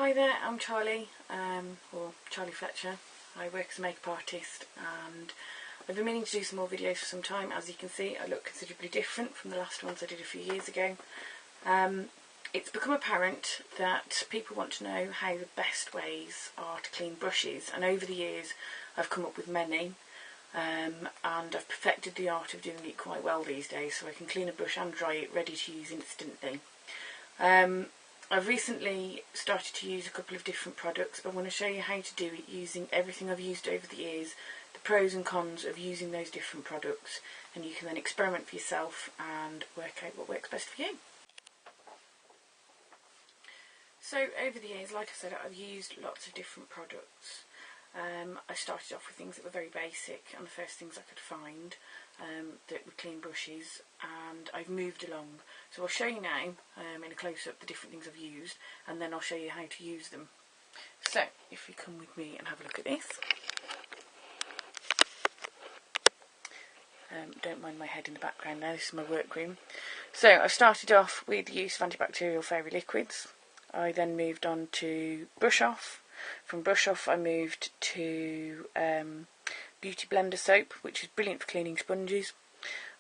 Hi there, I'm Charlie, or Charlie Fletcher. I work as a makeup artist and I've been meaning to do some more videos for some time. As you can see, I look considerably different from the last ones I did a few years ago. It's become apparent that people want to know how the best ways are to clean brushes, and over the years I've come up with many, and I've perfected the art of doing it quite well these days, so I can clean a brush and dry it ready to use instantly. I've recently started to use a couple of different products, but I want to show you how to do it using everything I've used over the years, the pros and cons of using those different products, and you can then experiment for yourself and work out what works best for you. So over the years, like I said, I've used lots of different products. I started off with things that were very basic and the first things I could find that were clean brushes, and I've moved along. So I'll show you now in a close-up the different things I've used, and then I'll show you how to use them. So if you come with me and have a look at this. Don't mind my head in the background now, this is my workroom. So I've started off with the use of antibacterial fairy liquids. I then moved on to brush off. From brush off I moved to beauty blender soap, which is brilliant for cleaning sponges.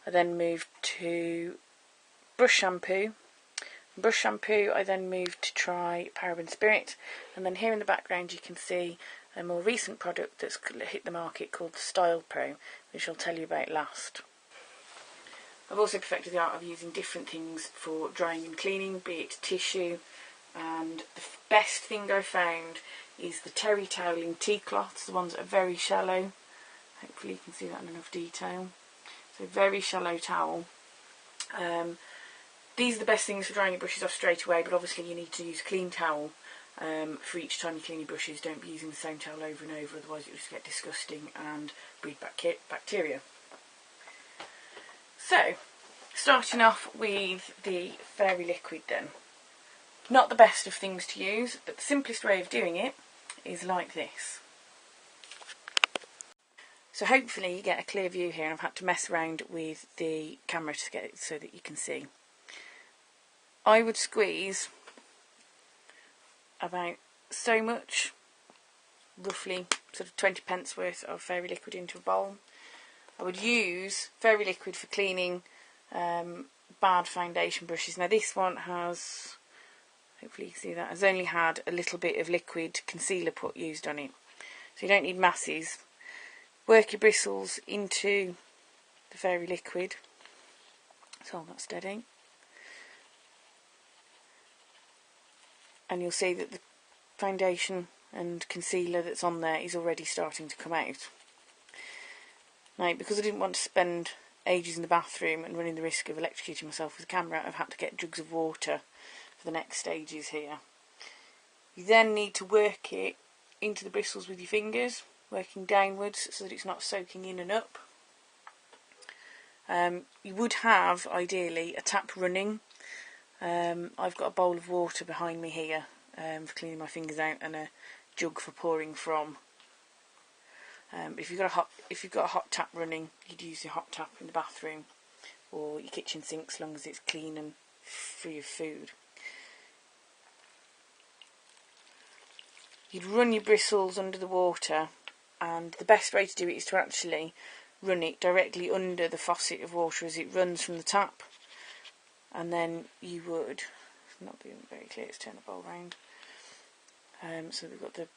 I then moved to brush shampoo. From brush shampoo I then moved to try paraben spirit, and then here in the background you can see a more recent product that's hit the market called the Style Pro, which I'll tell you about last. I've also perfected the art of using different things for drying and cleaning, be it tissue, and the best thing I found is the terry toweling tea cloths, the ones that are very shallow. Hopefully you can see that in enough detail. So very shallow towel. These are the best things for drying your brushes off straight away, but obviously you need to use a clean towel for each time you clean your brushes. Don't be using the same towel over and over, otherwise it will just get disgusting and breed bacteria. So, starting off with the fairy liquid then. Not the best of things to use, but the simplest way of doing it is like this. So hopefully you get a clear view here, and I've had to mess around with the camera to get it so that you can see. I would squeeze about so much, roughly sort of 20 pence worth of fairy liquid into a bowl. I would use fairy liquid for cleaning bad foundation brushes. Now this one has, hopefully you can see that, has only had a little bit of liquid concealer used on it. So you don't need masses. Work your bristles into the fairy liquid. So hold that steady. And you'll see that the foundation and concealer that's on there is already starting to come out. Now, because I didn't want to spend ages in the bathroom and running the risk of electrocuting myself with the camera, I've had to get jugs of water for the next stages here. You then need to work it into the bristles with your fingers, working downwards so that it's not soaking in and up. You would have, ideally, a tap running. I've got a bowl of water behind me here for cleaning my fingers out, and a jug for pouring from. If you've got a hot tap running, you'd use your hot tap in the bathroom or your kitchen sink, as long as it's clean and free of food. You'd run your bristles under the water, and the best way to do it is to actually run it directly under the faucet of water as it runs from the tap. And then you would, it's not being very clear, let's turn the bowl round. So we've got the,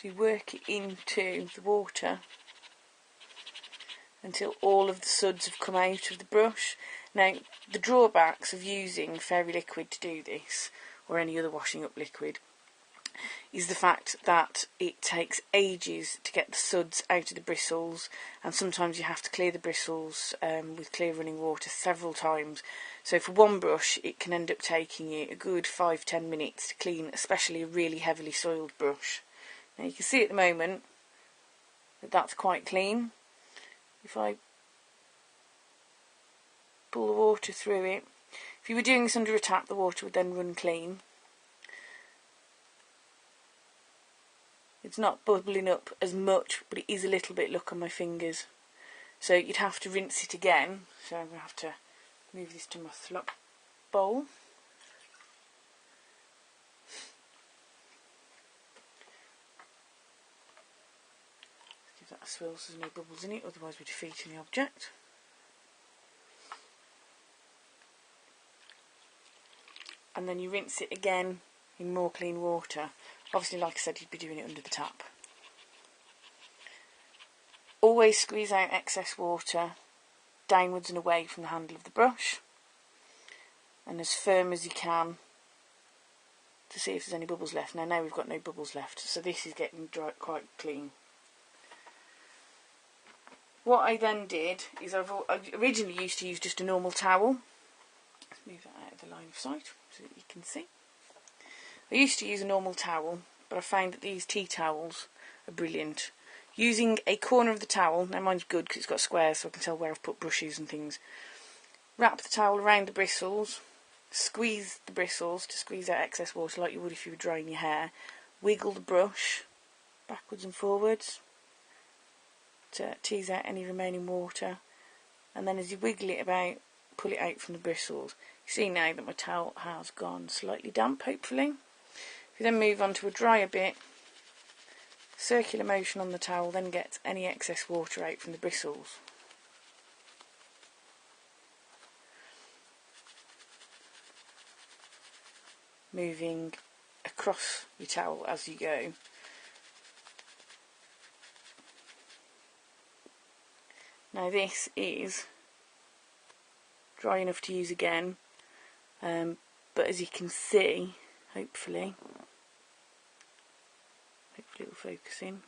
so you work it into the water until all of the suds have come out of the brush. Now, the drawbacks of using fairy liquid to do this, or any other washing up liquid, is the fact that it takes ages to get the suds out of the bristles, and sometimes you have to clear the bristles with clear running water several times. So for one brush it can end up taking you a good 5-10 minutes to clean, especially a really heavily soiled brush. Now you can see at the moment that that's quite clean. If I pull the water through it, if you were doing this under a tap, the water would then run clean. It's not bubbling up as much, but it is a little bit, look on my fingers. So you'd have to rinse it again. So I'm going to have to move this to my slop bowl. That swirls, there's no bubbles in it, otherwise we're defeating the object. And then you rinse it again in more clean water. Obviously, like I said, you'd be doing it under the tap. Always squeeze out excess water downwards and away from the handle of the brush, and as firm as you can to see if there's any bubbles left. Now we've got no bubbles left, so this is getting dry, quite clean. What I then did is I originally used to use just a normal towel. Let's move that out of the line of sight so that you can see. I used to use a normal towel, but I found that these tea towels are brilliant. Using a corner of the towel, now mine's good because it's got squares so I can tell where I've put brushes and things. Wrap the towel around the bristles, squeeze the bristles to squeeze out excess water like you would if you were drying your hair. Wiggle the brush backwards and forwards to tease out any remaining water, and then as you wiggle it about, pull it out from the bristles. You see now that my towel has gone slightly damp, hopefully. If you then move on to a drier bit, circular motion on the towel then gets any excess water out from the bristles. Moving across your towel as you go. Now this is dry enough to use again, but as you can see, hopefully it will focus in,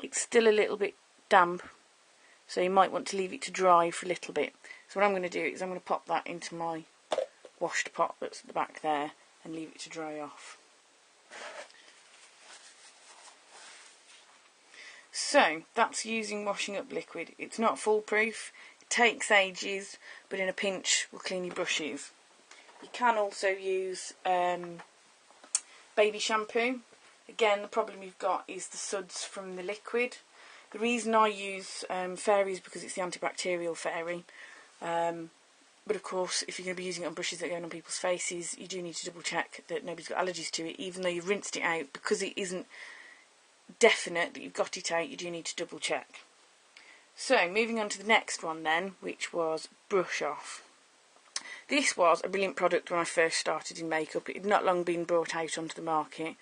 it's still a little bit damp, so you might want to leave it to dry for a little bit. So what I'm going to do is I'm going to pop that into my washed pot that's at the back there and leave it to dry off. So that's using washing up liquid. It's not foolproof, it takes ages, but in a pinch will clean your brushes. You can also use baby shampoo. Again, the problem you've got is the suds from the liquid. The reason I use fairy is because it's the antibacterial fairy. But of course, if you're going to be using it on brushes that are going on people's faces, you do need to double check that nobody's got allergies to it, even though you've rinsed it out. Because it isn't definite that you've got it out, you do need to double check. So, moving on to the next one then, which was brush off. This was a brilliant product when I first started in makeup. It had not long been brought out onto the market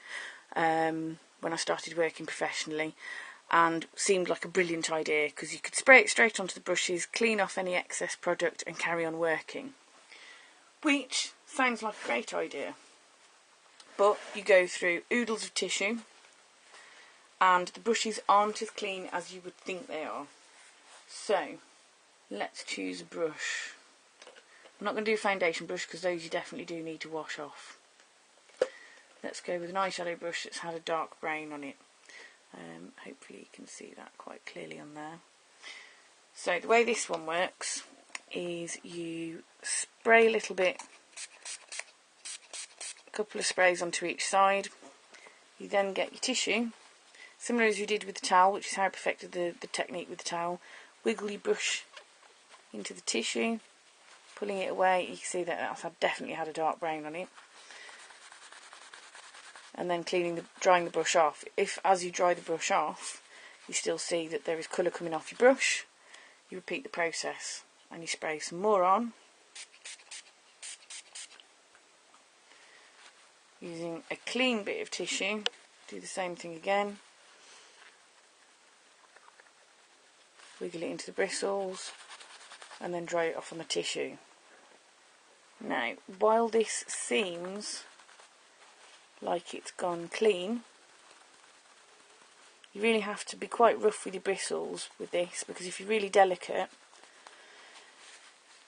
when I started working professionally, and seemed like a brilliant idea because you could spray it straight onto the brushes, clean off any excess product and carry on working, which sounds like a great idea. But you go through oodles of tissue and the brushes aren't as clean as you would think they are. So let's choose a brush. I'm not going to do a foundation brush because those you definitely do need to wash off. Let's go with an eyeshadow brush that's had a dark brown on it. Hopefully you can see that quite clearly on there. So the way this one works is you spray a little bit, a couple of sprays onto each side. You then get your tissue, similar as you did with the towel, which is how I perfected the technique with the towel. Wiggle your brush into the tissue, pulling it away. You can see that that's definitely had a dark brown on it. And then drying the brush off. If as you dry the brush off, you still see that there is colour coming off your brush, you repeat the process and you spray some more on. Using a clean bit of tissue, do the same thing again. Wiggle it into the bristles and then dry it off on the tissue. Now, while this seems like it's gone clean, you really have to be quite rough with your bristles with this, because if you're really delicate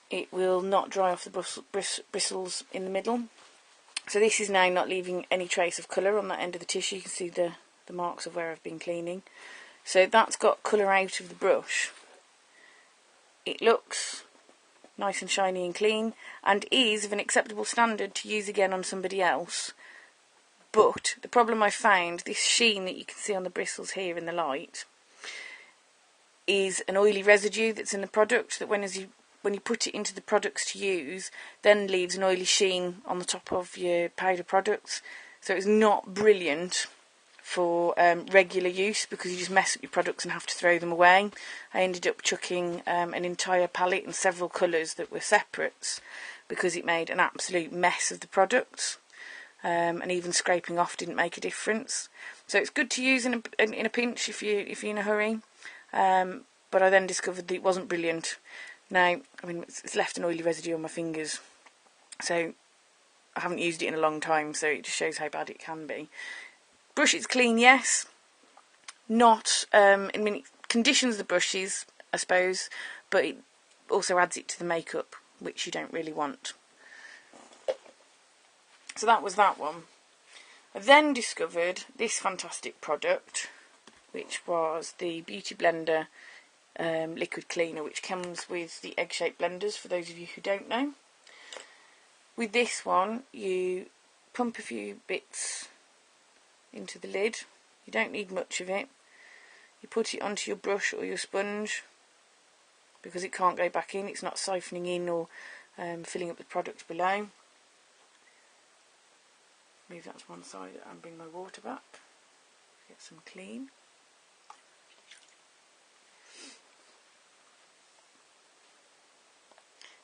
it will not dry off the bristles in the middle. So this is now not leaving any trace of colour on that end of the tissue. You can see the marks of where I've been cleaning. So that's got colour out of the brush. It looks nice and shiny and clean and is of an acceptable standard to use again on somebody else. But the problem I found, this sheen that you can see on the bristles here in the light, is an oily residue that's in the product that when you put it into the products to use, then leaves an oily sheen on the top of your powder products. So it's not brilliant for regular use, because you just mess up your products and have to throw them away. I ended up chucking an entire palette in several colours that were separates, because it made an absolute mess of the products, and even scraping off didn't make a difference. So it's good to use in a pinch if you're in a hurry. But I then discovered that it wasn't brilliant. Now, I mean, it's left an oily residue on my fingers, so I haven't used it in a long time, so it just shows how bad it can be. Brush it's clean, yes. Not, I mean, it conditions the brushes, I suppose, but it also adds it to the makeup, which you don't really want. So that was that one. I then discovered this fantastic product, which was the Beauty Blender liquid cleaner, which comes with the egg-shaped blenders, for those of you who don't know. With this one, you pump a few bits into the lid. You don't need much of it. You put it onto your brush or your sponge, because it can't go back in. It's not siphoning in or filling up the product below. Move that to one side and bring my water back. Get some clean.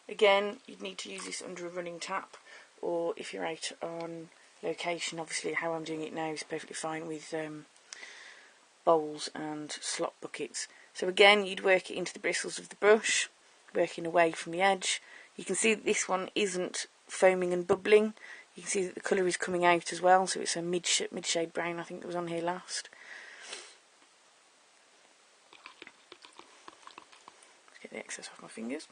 Again, you'd need to use this under a running tap, or if you're out on location, obviously how I'm doing it now is perfectly fine with bowls and slop buckets. So again, you'd work it into the bristles of the brush, working away from the edge. You can see that this one isn't foaming and bubbling. You can see that the colour is coming out as well, so it's a mid-shade brown, I think, that was on here last. Let's get the excess off my fingers.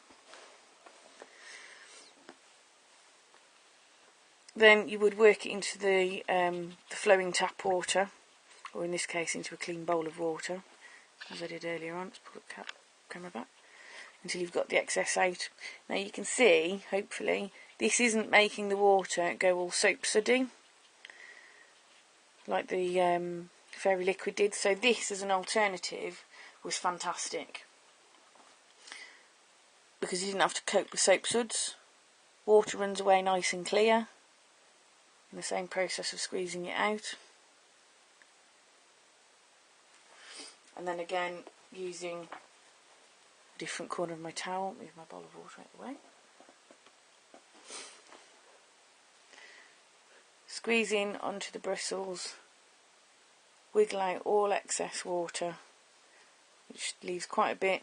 Then you would work it into the flowing tap water, or in this case into a clean bowl of water, as I did earlier on. Let's pull the camera back until you've got the excess out. Now you can see, hopefully, this isn't making the water go all soap suddy like the Fairy Liquid did. So this, as an alternative, was fantastic, because you didn't have to cope with soap suds. Water runs away nice and clear in the same process of squeezing it out. And then again, using a different corner of my towel, move my bowl of water out the way. Squeeze in onto the bristles, wiggle out all excess water, which leaves quite a bit,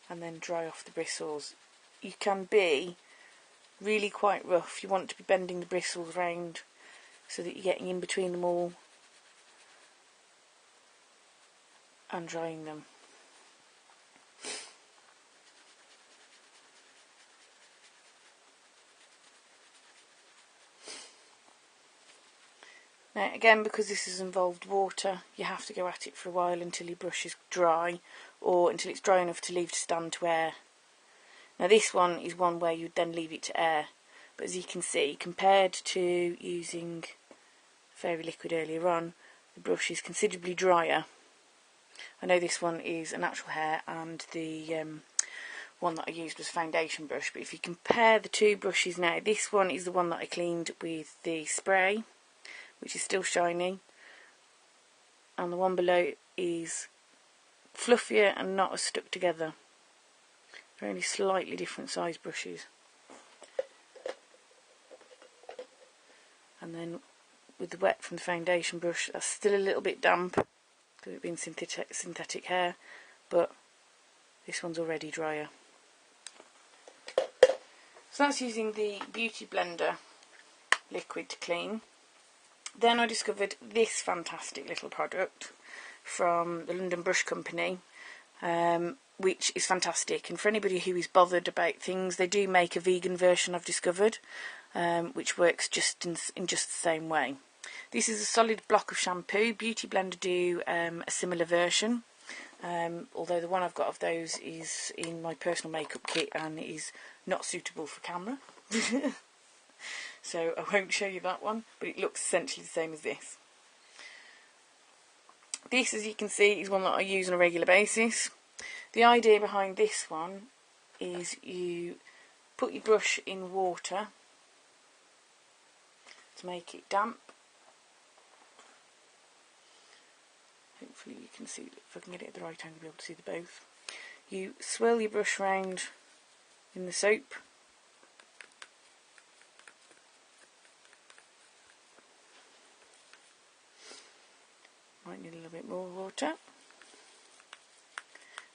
and then dry off the bristles. You can be really quite rough. You want to be bending the bristles round so that you're getting in between them all and drying them. Now again, because this has involved water, you have to go at it for a while until your brush is dry, or until it's dry enough to leave to stand to air. Now this one is one where you'd then leave it to air, but as you can see, compared to using Fairy Liquid earlier on, the brush is considerably drier. I know this one is a natural hair, and the one that I used was a foundation brush, but if you compare the two brushes now, this one is the one that I cleaned with the spray, which is still shiny, and the one below is fluffier and not as stuck together. They're only slightly different size brushes. And then with the wet from the foundation brush, that's still a little bit damp because it's been synthetic hair, but this one's already drier. So that's using the Beauty Blender liquid to clean. Then I discovered this fantastic little product from the London Brush Company, which is fantastic. And for anybody who is bothered about things, they do make a vegan version, I've discovered, which works just in just the same way. This is a solid block of shampoo. Beauty Blender do a similar version, although the one I've got of those is in my personal makeup kit and it is not suitable for camera. So I won't show you that one, but it looks essentially the same as this. This, as you can see, is one that I use on a regular basis. The idea behind this one is you put your brush in water to make it damp. Hopefully you can see, if I can get it at the right angle, be able to see the both. You swirl your brush round in the soap. Might need a little bit more water.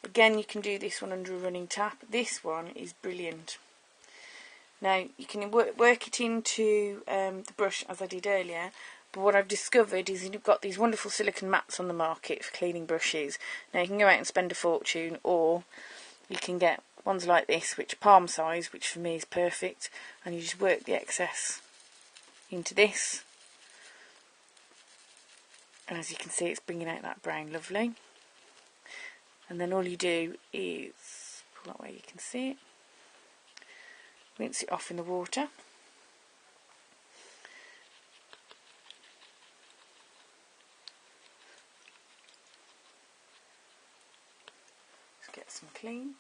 Again, you can do this one under a running tap. This one is brilliant. Now, you can work it into the brush as I did earlier, but what I've discovered is you've got these wonderful silicone mats on the market for cleaning brushes. Now, you can go out and spend a fortune, or you can get ones like this, which are palm size, which for me is perfect, and you just work the excess into this. And as you can see, it's bringing out that brown lovely. And then all you do is pull that way, you can see it. Rinse it off in the water. Just get some clean.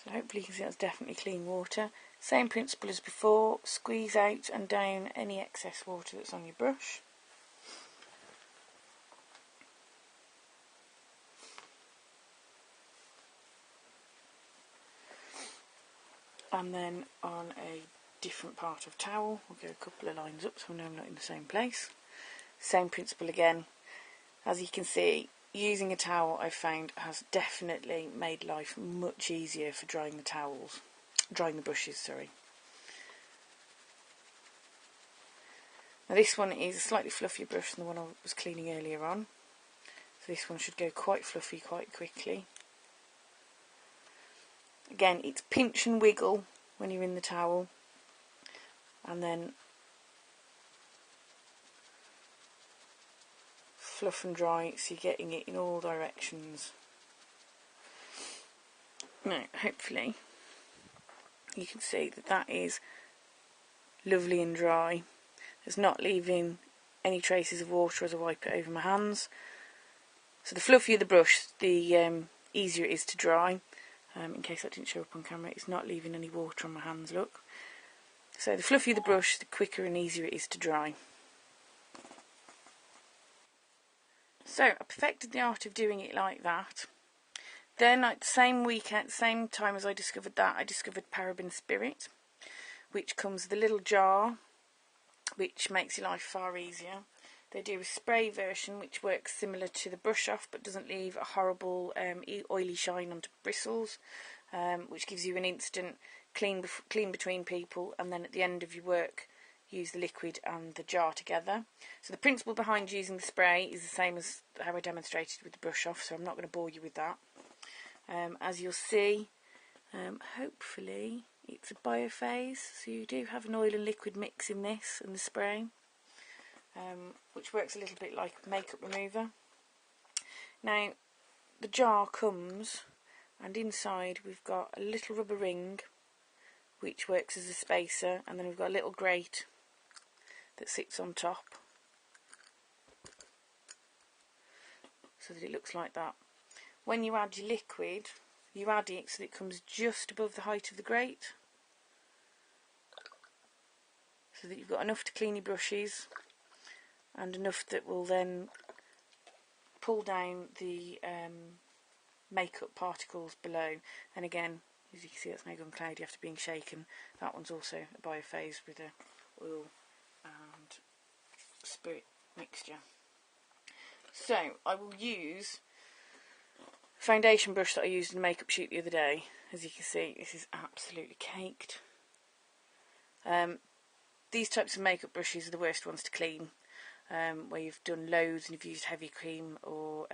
So hopefully you can see that's definitely clean water. Same principle as before, squeeze out and down any excess water that's on your brush. And then on a different part of towel, we'll go a couple of lines up so I know I'm not in the same place. Same principle again. As you can see, using a towel I've found has definitely made life much easier for drying the brushes, sorry. Now this one is a slightly fluffier brush than the one I was cleaning earlier on. So this one should go quite fluffy quite quickly. Again, it's pinch and wiggle when you're in the towel, and then fluff and dry so you're getting it in all directions. Now, hopefully you can see that that is lovely and dry. It's not leaving any traces of water as I wipe it over my hands. So the fluffier the brush, the easier it is to dry. In case that didn't show up on camera, it's not leaving any water on my hands, look. So the fluffier the brush, the quicker and easier it is to dry. So I perfected the art of doing it like that. Then at the same weekend, same time as I discovered that, I discovered paraben spirit, which comes with a little jar, which makes your life far easier. They do a spray version which works similar to the brush off but doesn't leave a horrible oily shine onto bristles, which gives you an instant clean between people, and then at the end of your work use the liquid and the jar together. So the principle behind using the spray is the same as how I demonstrated with the brush off, so I'm not going to bore you with that. As you'll see, hopefully it's a biophase, so you do have an oil and liquid mix in this and the spray, which works a little bit like makeup remover. Now the jar comes, and inside we've got a little rubber ring which works as a spacer, and then we've got a little grate that sits on top so that it looks like that. When you add your liquid, you add it so that it comes just above the height of the grate, so that you've got enough to clean your brushes and enough that will then pull down the makeup particles below. And again, as you can see, that's now gone cloudy after being shaken. That one's also a biophase with a oil and spirit mixture. So I will use a foundation brush that I used in a makeup shoot the other day. As you can see, this is absolutely caked. These types of makeup brushes are the worst ones to clean, where you've done loads and you've used heavy cream or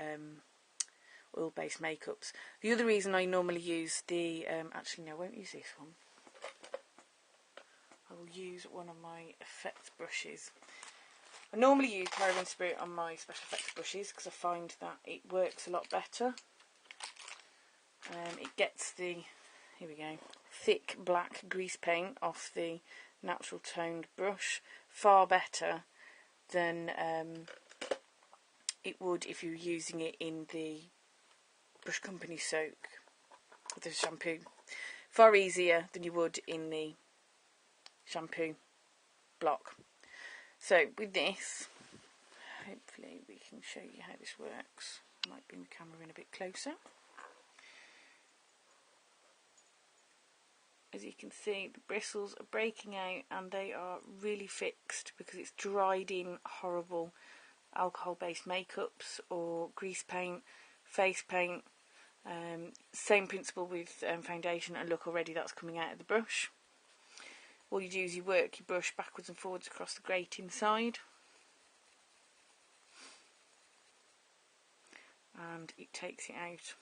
oil-based makeups. The other reason I normally use the, actually no, I won't use this one. I will use one of my effects brushes. I normally use paraben spirit on my special effects brushes because I find that it works a lot better. It gets the, here we go, thick black grease paint off the natural toned brush, far better than it would if you were using it in the Brush Company soak, the shampoo. Far easier than you would in the shampoo block. So with this, hopefully we can show you how this works. I might bring the camera in a bit closer. As you can see, the bristles are breaking out and they are really fixed because it's dried in horrible alcohol-based makeups or grease paint, face paint. Same principle with foundation, and look, already that's coming out of the brush. All you do is you work your brush backwards and forwards across the grate inside, and it takes it out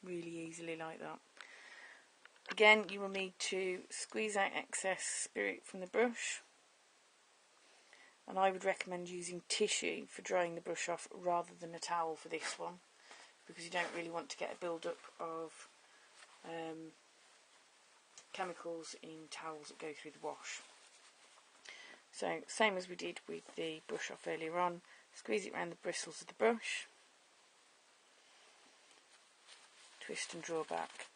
really easily like that. Again, you will need to squeeze out excess spirit from the brush, and I would recommend using tissue for drying the brush off rather than a towel for this one, because you don't really want to get a build-up of chemicals in towels that go through the wash. So, same as we did with the brush off earlier on, squeeze it around the bristles of the brush, twist and draw back.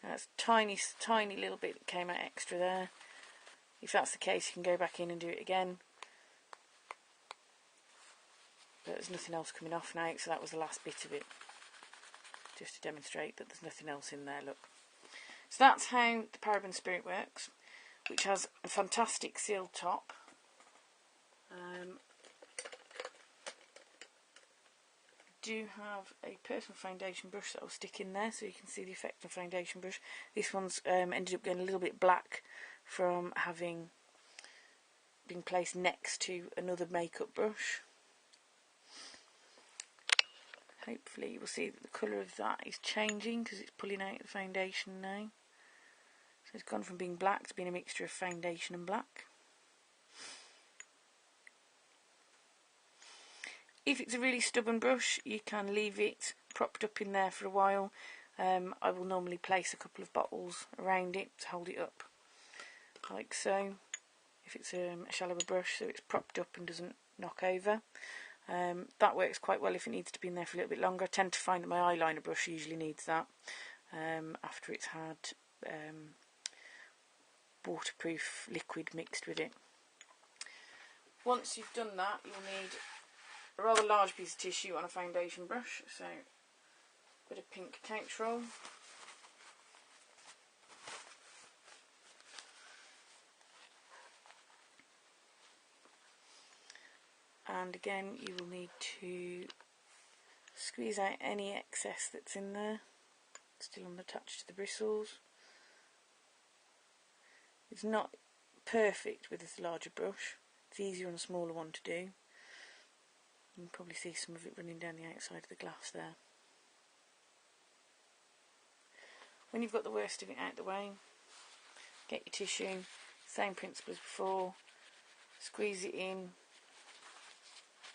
Now that's tiny little bit that came out extra there. If that's the case, you can go back in and do it again. But there's nothing else coming off now, so that was the last bit of it. Just to demonstrate that there's nothing else in there, look. So that's how the Paraben Spirit works, which has a fantastic sealed top. I do have a personal foundation brush that I'll stick in there so you can see the effect of foundation brush. This one's ended up going a little bit black from having been placed next to another makeup brush. Hopefully you will see that the colour of that is changing because it's pulling out the foundation now. So it's gone from being black to being a mixture of foundation and black. If it's a really stubborn brush, you can leave it propped up in there for a while. I will normally place a couple of bottles around it to hold it up, like so. If it's a shallower brush, so it's propped up and doesn't knock over. That works quite well if it needs to be in there for a little bit longer. I tend to find that my eyeliner brush usually needs that after it's had waterproof liquid mixed with it. Once you've done that, you'll need a rather large piece of tissue on a foundation brush, so a bit of pink couch roll. And again, you will need to squeeze out any excess that's in there, still attached to the bristles. It's not perfect with this larger brush, it's easier on a smaller one to do. You can probably see some of it running down the outside of the glass there. When you've got the worst of it out the way, get your tissue, same principle as before, squeeze it in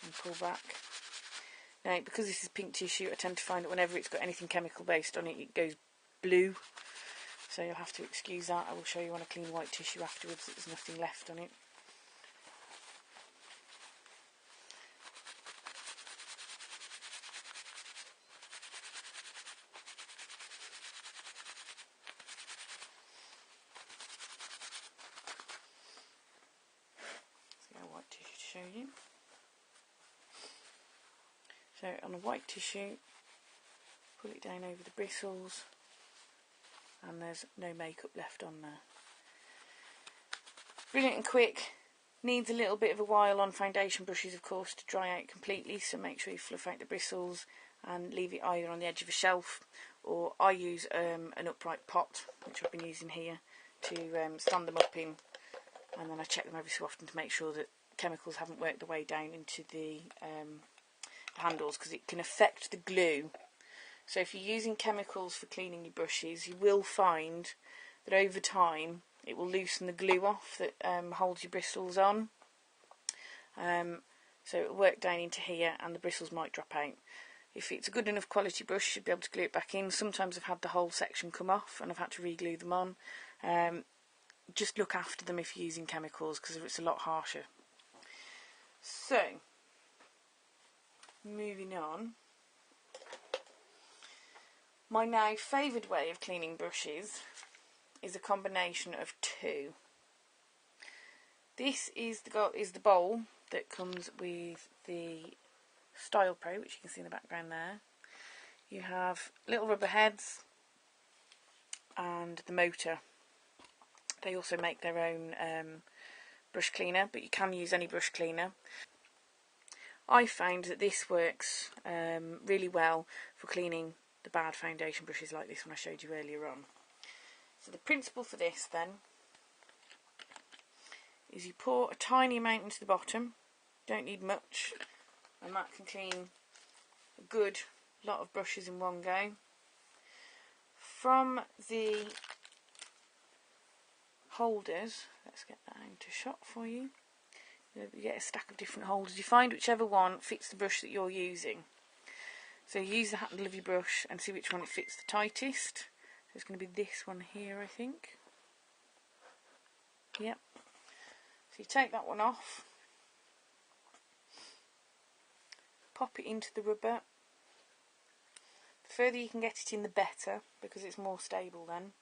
and pull back. Now, because this is pink tissue, I tend to find that whenever it's got anything chemical based on it, it goes blue. So you'll have to excuse that. I will show you on a clean white tissue afterwards that there's nothing left on it. So a white tissue to show you. So on a white tissue, pull it down over the bristles, and there's no makeup left on there. Brilliant and quick. Needs a little bit of a while on foundation brushes, of course, to dry out completely, so make sure you fluff out the bristles and leave it either on the edge of a shelf, or I use an upright pot, which I've been using here, to stand them up in, and then I check them every so often to make sure that chemicals haven't worked their way down into the handles, because it can affect the glue. So if you're using chemicals for cleaning your brushes, you will find that over time it will loosen the glue off that holds your bristles on. So it will work down into here and the bristles might drop out. If it's a good enough quality brush, you should be able to glue it back in. Sometimes I've had the whole section come off and I've had to re-glue them on. just look after them if you're using chemicals, because it's a lot harsher. So, moving on. My now favoured way of cleaning brushes is a combination of two. This is the bowl that comes with the Style Pro, which you can see in the background there. You have little rubber heads and the motor. They also make their own brush cleaner, but you can use any brush cleaner. I found that this works really well for cleaning the bad foundation brushes like this one I showed you earlier on. So the principle for this then is you pour a tiny amount into the bottom, don't need much, and that can clean a good lot of brushes in one go. From the holders, let's get that into shot for you. You get a stack of different holders. You find whichever one fits the brush that you're using. So use the handle of your brush and see which one it fits the tightest. So it's going to be this one here, I think. Yep. So you take that one off, pop it into the rubber. The further you can get it in, the better, because it's more stable then.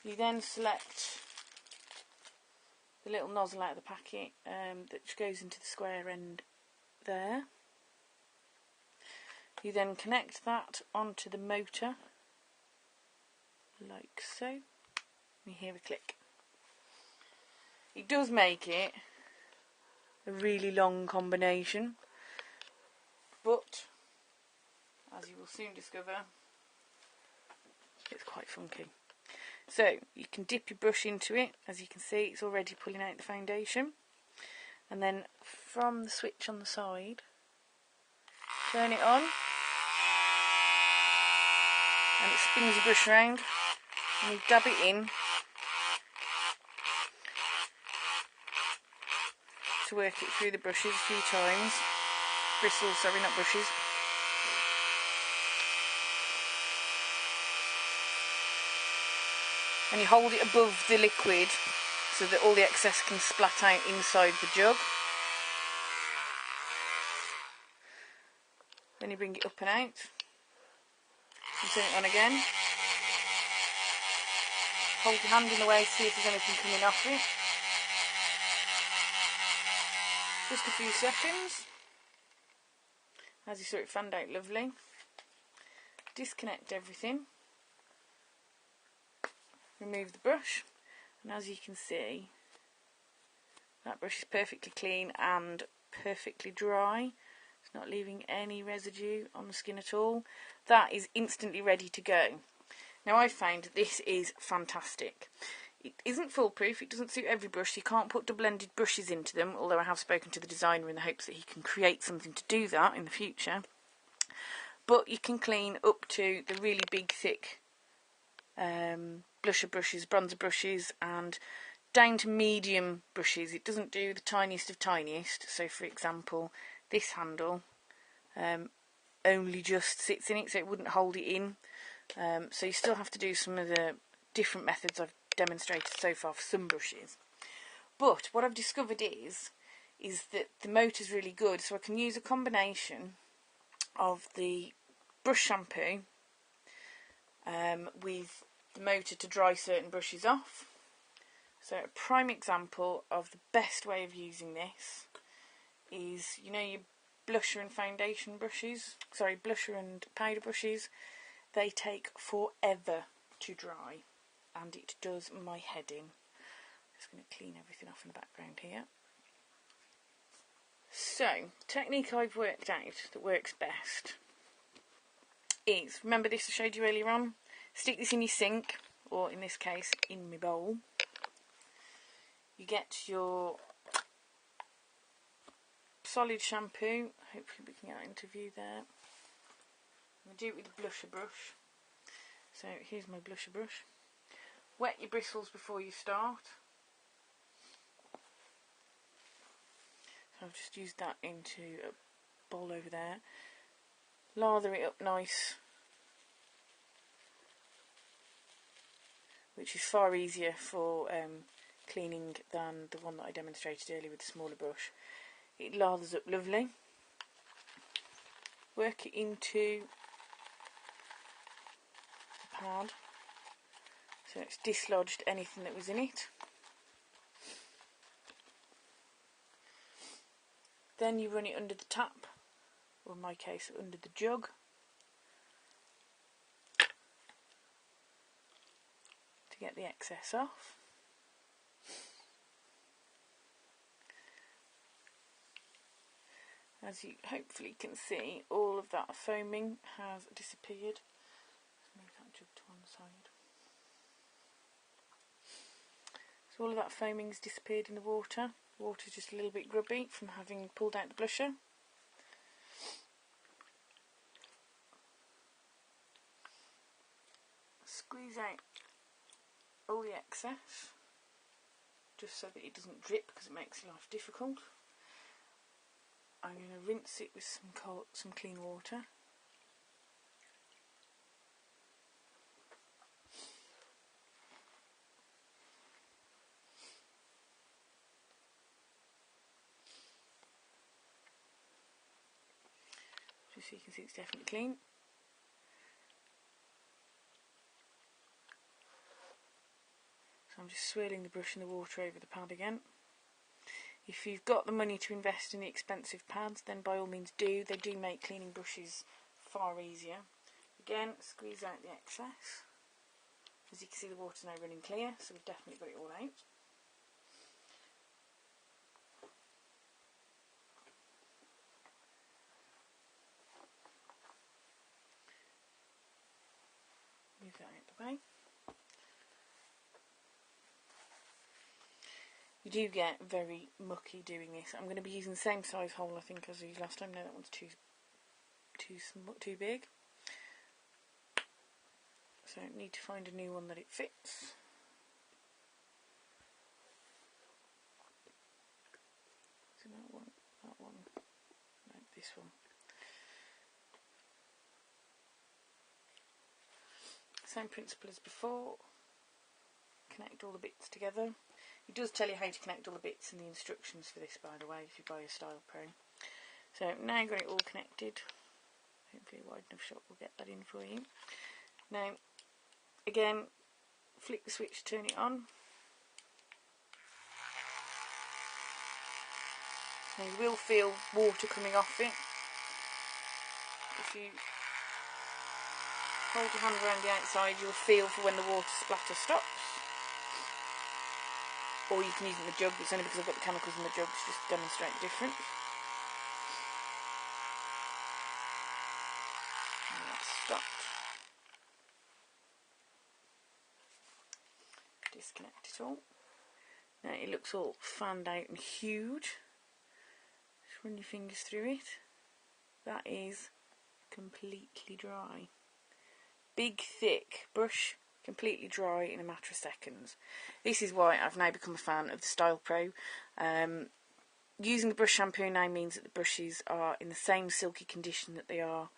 You then select the little nozzle out of the packet that goes into the square end there. You then connect that onto the motor, like so. You hear a click. It does make it a really long combination, but as you will soon discover, it's quite funky. So you can dip your brush into it. As you can see, it's already pulling out the foundation, and then from the switch on the side, turn it on and it spins the brush around, and you dab it in to work it through the brushes a few times. Bristles, sorry, not brushes. And you hold it above the liquid so that all the excess can splat out inside the jug. Then you bring it up and out. And turn it on again. Hold your hand in the way to see if there's anything coming off it. Just a few seconds. As you saw, it fanned out lovely. Disconnect everything. Remove the brush, and as you can see, that brush is perfectly clean and perfectly dry. It's not leaving any residue on the skin at all. That is instantly ready to go. Now, I found this is fantastic. It isn't foolproof, it doesn't suit every brush. You can't put double-ended brushes into them, although I have spoken to the designer in the hopes that he can create something to do that in the future. But you can clean up to the really big, thick blusher brushes, bronzer brushes, and down to medium brushes. It doesn't do the tiniest of tiniest. So, for example, this handle only just sits in it, so it wouldn't hold it in. So you still have to do some of the different methods I've demonstrated so far for some brushes. But what I've discovered is that the motor's really good, so I can use a combination of the brush shampoo with the motor to dry certain brushes off. So a prime example of the best way of using this is, you know, your blusher and foundation brushes, sorry, blusher and powder brushes, they take forever to dry, and it does my head in. Just going to clean everything off in the background here. So, the technique I've worked out that works best is, remember this I showed you earlier on? Stick this in your sink, or in this case, in my bowl. You get your solid shampoo. Hopefully we can get that into view there. I'm going to do it with a blusher brush. So here's my blusher brush. Wet your bristles before you start. So I've just used that into a bowl over there. Lather it up nice which is far easier for cleaning than the one that I demonstrated earlier with the smaller brush. It lathers up lovely. Work it into the pad so it's dislodged anything that was in it. Then you run it under the tap, or in my case under the jug, to get the excess off. As you hopefully can see, all of that foaming has disappeared. Let's move that jug to one side. So all of that foaming's disappeared in the water. The water's just a little bit grubby from having pulled out the blusher. Squeeze out all the excess, just so that it doesn't drip because it makes life difficult. I'm going to rinse it with some clean water. Just so you can see it's definitely clean. So I'm just swirling the brush and the water over the pad again. If you've got the money to invest in the expensive pads, then by all means do. They do make cleaning brushes far easier. Again, squeeze out the excess. As you can see, the water's now running clear, so we've definitely got it all out. Move that out the way. You do get very mucky doing this. I'm going to be using the same size hole, I think, as I used last time. No, that one's too big. So I need to find a new one that it fits. So that one, no, this one. Same principle as before. Connect all the bits together. It does tell you how to connect all the bits in the instructions for this, by the way, if you buy a Style Pro. So now I've got it all connected. Hopefully a wide enough shot will get that in for you. Now, again, flick the switch, turn it on. Now you will feel water coming off it. If you hold your hand around the outside, you'll feel for when the water splatter stops. Or you can use it in the jug, it's only because I've got the chemicals in the jug to just demonstrate the difference. And that's stopped. Disconnect it all. Now it looks all fanned out and huge. Just run your fingers through it. That is completely dry. Big, thick brush, completely dry in a matter of seconds. This is why I've now become a fan of the Style Pro. Using the brush shampoo now means that the brushes are in the same silky condition that they are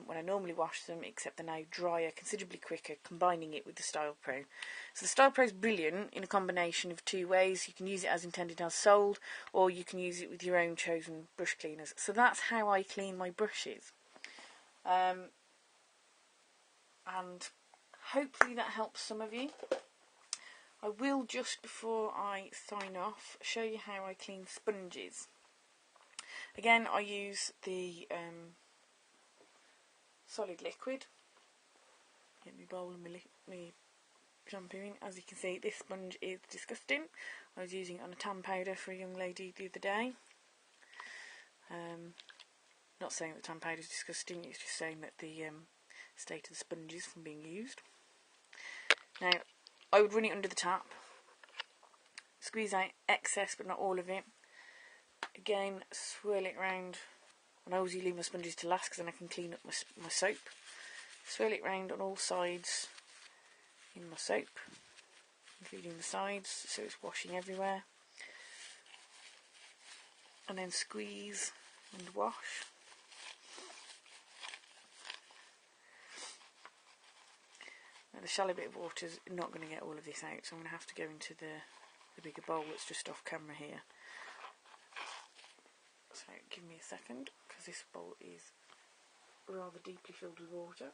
when I normally wash them, except they're now drier, considerably quicker, combining it with the Style Pro. So the Style Pro is brilliant in a combination of two ways. You can use it as intended, as sold, or you can use it with your own chosen brush cleaners. So that's how I clean my brushes. And hopefully that helps some of you. I will, just before I sign off, show you how I clean sponges. Again, I use the solid liquid. Get my bowl and my shampoo in. As you can see, this sponge is disgusting. I was using it on a tan powder for a young lady the other day. Not saying that tan powder is disgusting, it's just saying that the state of the sponges from being used. Now, I would run it under the tap, squeeze out excess but not all of it. Again, swirl it round, and I always leave my sponges to last because then I can clean up my soap. Swirl it round on all sides in my soap, including the sides, so it's washing everywhere. And then squeeze and wash. the shallow bit of water is not going to get all of this out, so I'm going to have to go into the bigger bowl that's just off camera here. So give me a second, because this bowl is rather deeply filled with water.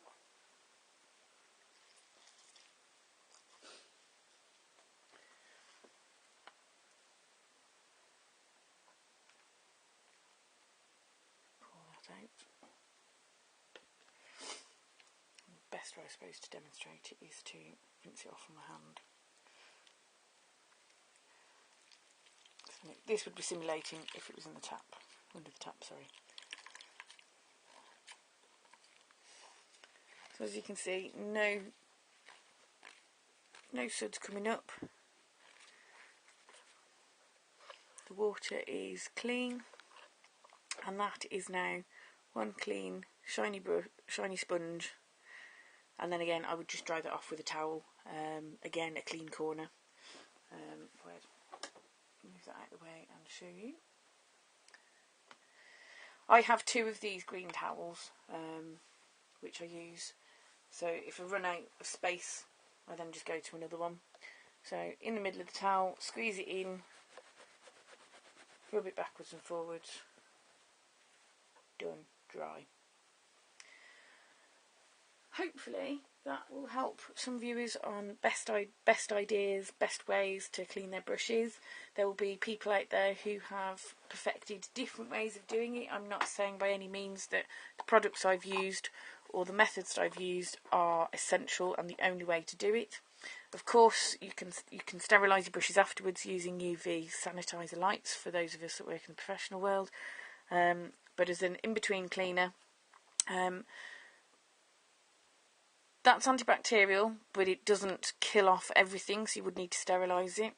Pour that out. And the best way, I suppose, to demonstrate it is to rinse it off on my hand. So this would be simulating if it was in the tap, under the tap, sorry. So as you can see, no suds coming up. The water is clean, and that is now one clean, shiny sponge. And then again, I would just dry that off with a towel. Again, a clean corner. Move that out of the way and show you. I have two of these green towels, which I use. So if I run out of space, I then just go to another one. So in the middle of the towel, squeeze it in, rub it backwards and forwards. Done. Dry. Hopefully that will help some viewers on best ideas, best ways to clean their brushes. There will be people out there who have perfected different ways of doing it. I'm not saying by any means that the products I've used or the methods that I've used are essential and the only way to do it. Of course, you can sterilise your brushes afterwards using UV sanitizer lights for those of us that work in the professional world. But as an in-between cleaner, that's antibacterial, but it doesn't kill off everything, so you would need to sterilise it.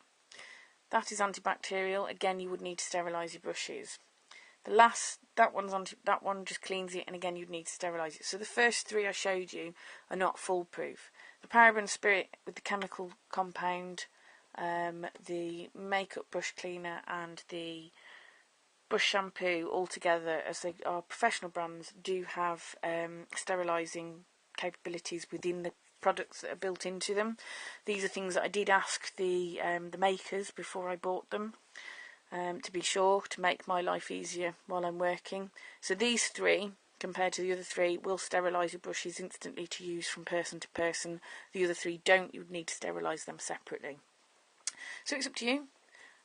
That is antibacterial. Again, you would need to sterilise your brushes. That one just cleans it, and again, you'd need to sterilise it. So the first three I showed you are not foolproof. The paraben spirit with the chemical compound, the makeup brush cleaner, and the brush shampoo all together, as they are professional brands, do have sterilising capabilities within the products that are built into them. These are things that I did ask the makers before I bought them, to be sure, to make my life easier while I'm working. So these three, compared to the other three, will sterilise your brushes instantly to use from person to person. The other three don't. You would need to sterilise them separately. So it's up to you.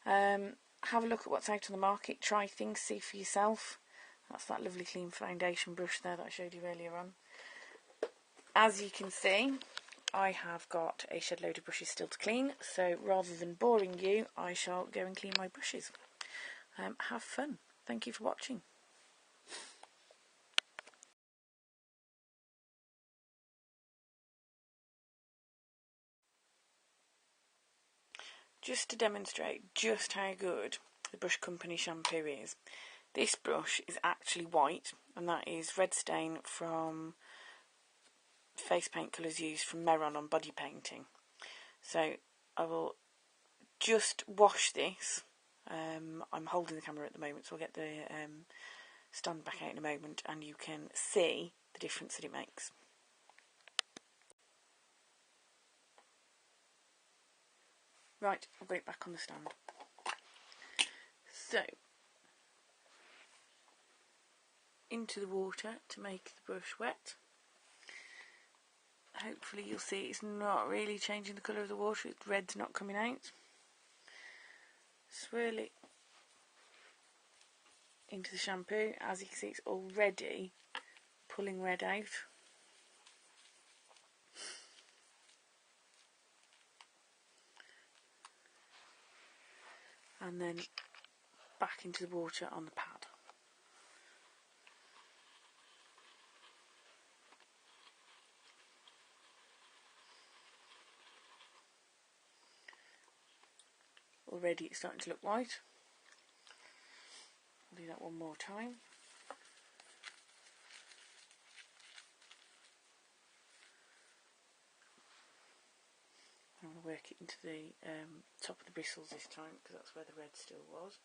Have a look at what's out on the market, try things, see for yourself. That's that lovely clean foundation brush there that I showed you earlier on. As you can see, I have got a shed load of brushes still to clean, so rather than boring you, I shall go and clean my brushes. Have fun. Thank you for watching. Just to demonstrate just how good the Brush Company shampoo is, this brush is actually white, and that is red stain from face paint colours used from Meron on body painting. So I will just wash this. I'm holding the camera at the moment, so I'll get the stand back out in a moment and you can see the difference that it makes. Right, I'll put it back on the stand. So, into the water to make the brush wet. Hopefully you'll see it's not really changing the colour of the water, it's red's not coming out. Swirl it into the shampoo. As you can see, it's already pulling red out. And then back into the water on the pad. Already it's starting to look white. I'll do that one more time. I'm going to work it into the top of the bristles this time, because that's where the red still was.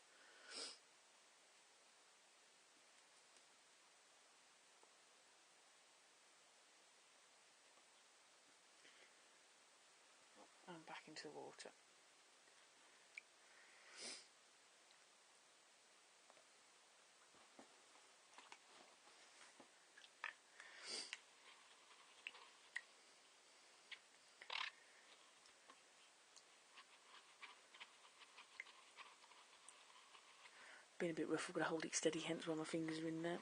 into the water. Been a bit rough, I've got to hold it steady, hence why my fingers are in there.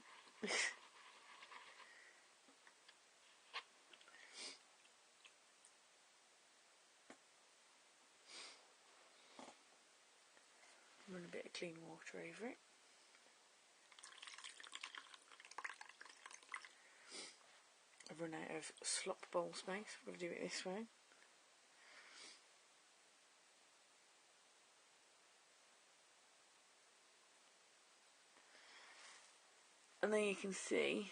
Run a bit of clean water over it. I've run out of slop bowl space, I've got to do it this way. And there you can see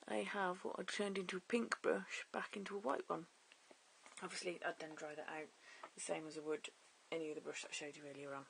I have what I turned into a pink brush back into a white one. Obviously I'd then dry that out the same as I would any other brush that I showed you earlier on.